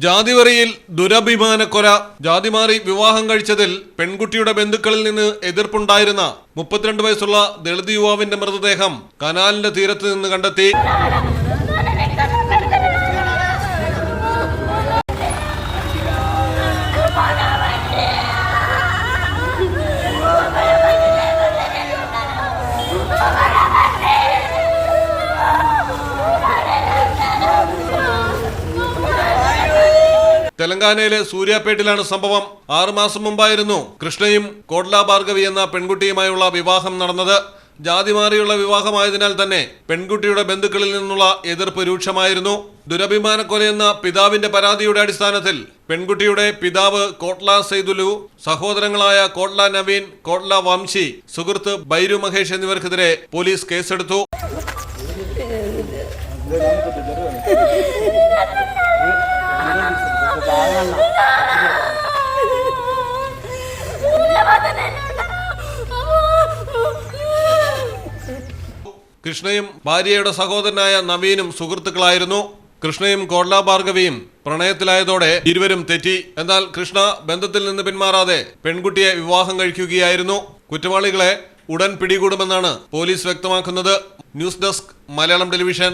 ജാതിവെറിയിൽ ദുരഭിമാനക്കൊല. ജാതിമാറി വിവാഹം കഴിച്ചതിൽ പെൺകുട്ടിയുടെ ബന്ധുക്കളിൽ നിന്ന് എതിർപ്പുണ്ടായിരുന്ന 32 വയസ്സുള്ള ദളിത് യുവാവിന്റെ മൃതദേഹം കനാലിന്റെ തീരത്ത് നിന്ന് കണ്ടെത്തി. തെലങ്കാനയിലെ സൂര്യാപേട്ടിലാണ് സംഭവം. 6 മാസം മുമ്പായിരുന്നു കൃഷ്ണയും കോട്ല ഭാർഗവി എന്ന പെൺകുട്ടിയുമായുള്ള വിവാഹം നടന്നത്. ജാതിമാറിയുള്ള വിവാഹമായതിനാൽ തന്നെ പെൺകുട്ടിയുടെ ബന്ധുക്കളിൽ നിന്നുള്ള എതിർപ്പ് രൂക്ഷമായിരുന്നു. ദുരഭിമാനക്കൊലയെന്ന പിതാവിന്റെ പരാതിയുടെ അടിസ്ഥാനത്തിൽ പെൺകുട്ടിയുടെ പിതാവ് കോട്ല സെയ്ദുലു, സഹോദരങ്ങളായ കോട്ല നവീൻ, കോട്ല വംശി, സുഹൃത്ത് ബൈരു മഹേഷ് എന്നിവർക്കെതിരെ പോലീസ് കേസെടുത്തു. കൃഷ്ണയും ഭാര്യയുടെ സഹോദരനായ നവീനും സുഹൃത്തുക്കളായിരുന്നു. കൃഷ്ണയും കോട്ല ഭാർഗവിയും പ്രണയത്തിലായതോടെ ഇരുവരും തെറ്റി. എന്നാൽ കൃഷ്ണ ബന്ധത്തിൽ നിന്ന് പിന്മാറാതെ പെൺകുട്ടിയെ വിവാഹം കഴിക്കുകയായിരുന്നു. കുറ്റവാളികളെ ഉടൻ പിടികൂടുമെന്നാണ് പോലീസ് വ്യക്തമാക്കുന്നത്. News desk, Malayalam television.